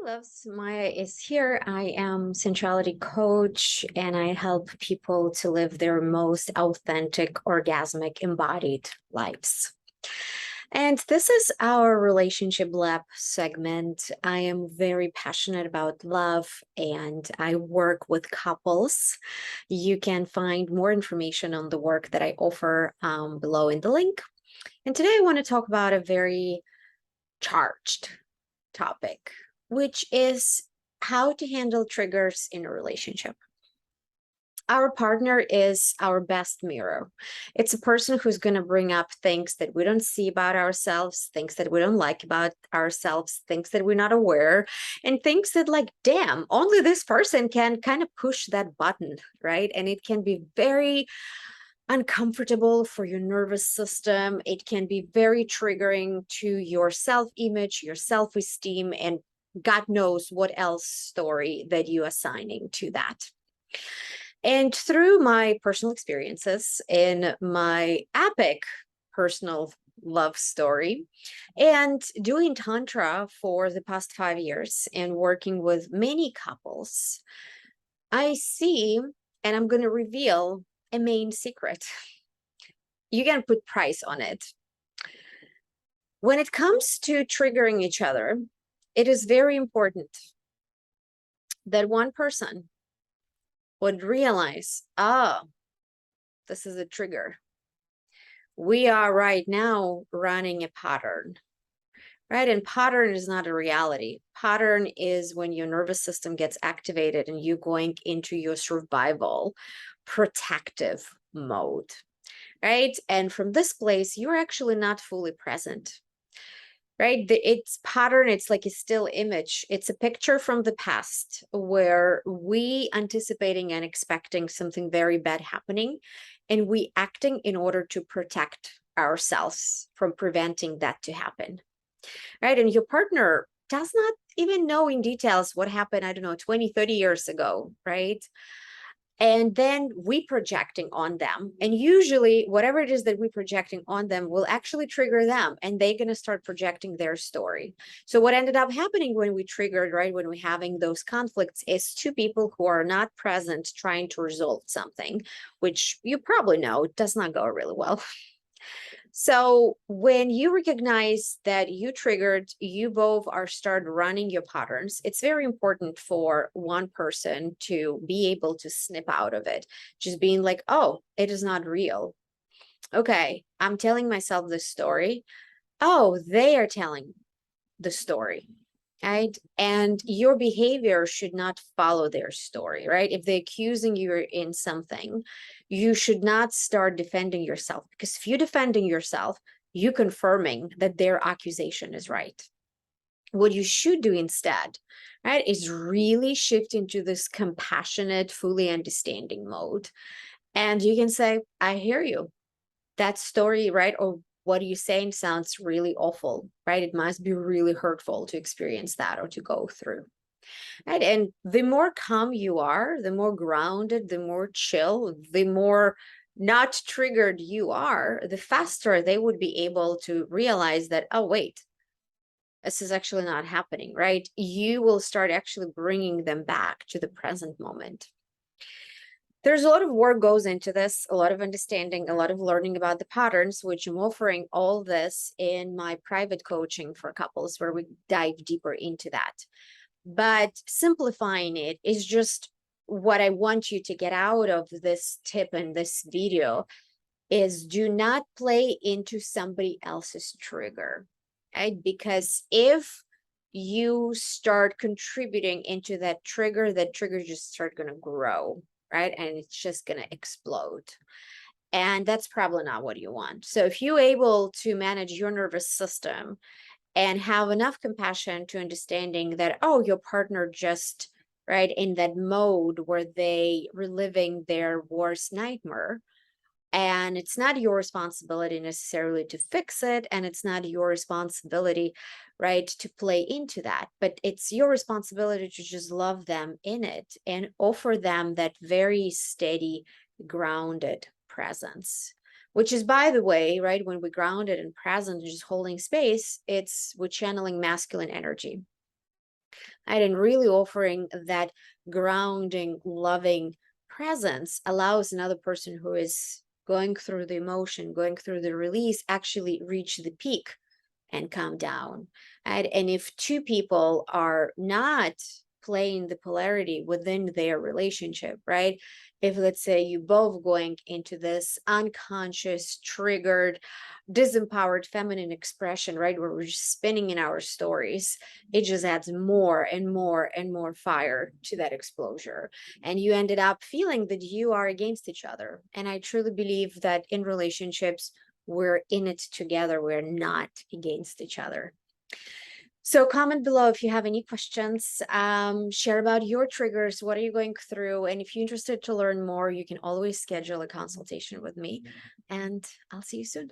Loves. Maya is here. I am sensuality coach and I help people to live their most authentic, orgasmic, embodied lives. And this is our relationship lab segment. I am very passionate about love and I work with couples. You can find more information on the work that I offer below in the link. And today I want to talk about a very charged topic, which is how to handle triggers in a relationship. Our partner is our best mirror. It's a person who's going to bring up things that we don't see about ourselves, things that we don't like about ourselves, things that we're not aware, and things that, like, damn, only this person can kind of push that button, right? And it can be very uncomfortable for your nervous system. It can be very triggering to your self-image, your self-esteem, and God knows what else story that you're assigning to that. And through my personal experiences in my epic personal love story and doing Tantra for the past 5 years and working with many couples, I see, and I'm going to reveal a main secret. You can put price on it. When it comes to triggering each other, it is very important that one person would realize, this is a trigger. We are right now running a pattern, right? And pattern is not a reality. Pattern is when your nervous system gets activated and you going into your survival protective mode, right? And from this place, you're actually not fully present, right? It's pattern, it's like a still image. It's a picture from the past where we anticipating and expecting something very bad happening, and we acting in order to protect ourselves from preventing that to happen, right? And your partner does not even know in details what happened, I don't know, 20, 30 years ago, right? And then we projecting on them, and usually whatever it is that we projecting on them will actually trigger them, and they're going to start projecting their story. So what ended up happening when we triggered, right, when we're having those conflicts, is two people who are not present trying to resolve something, which you probably know does not go really well. So when you recognize that you triggered, you both are start running your patterns, it's very important for one person to be able to snip out of it, just being like, oh, it is not real. Okay, I'm telling myself this story. Oh, they are telling the story, right? And your behavior should not follow their story, right? If they're accusing you in something, you should not start defending yourself, because if you're defending yourself, you confirming that their accusation is right. What you should do instead, right, is really shift into this compassionate, fully understanding mode. And you can say, I hear you. That story, right, or what are you saying sounds really awful, right? It must be really hurtful to experience that or to go through, right? And the more calm you are, the more grounded, the more chill, the more not triggered you are, the faster they would be able to realize that, oh, wait, this is actually not happening, right? You will start actually bringing them back to the present moment. There's a lot of work goes into this, a lot of understanding, a lot of learning about the patterns, which I'm offering all this in my private coaching for couples where we dive deeper into that. But simplifying it is just what I want you to get out of this tip and this video is do not play into somebody else's trigger, right? Because if you start contributing into that trigger just start going to grow, right? And it's just going to explode. And that's probably not what you want. So if you're able to manage your nervous system and have enough compassion to understanding that, oh, your partner just, right, in that mode where they reliving their worst nightmare, and it's not your responsibility necessarily to fix it, and it's not your responsibility, right, to play into that, but it's your responsibility to just love them in it and offer them that very steady, grounded presence, which is, by the way, right, when we're grounded and present and just holding space, it's we're channeling masculine energy. right? And really offering that grounding, loving presence allows another person who is going through the emotion, going through the release, actually reach the peak and calm down. And if two people are not playing the polarity within their relationship, right? If let's say you both going into this unconscious, triggered, disempowered feminine expression, right? Where we're just spinning in our stories, it just adds more and more and more fire to that exposure. And you ended up feeling that you are against each other. And I truly believe that in relationships, we're in it together. We're not against each other. So comment below if you have any questions. Share about your triggers. What are you going through? And if you're interested to learn more, you can always schedule a consultation with me. And I'll see you soon.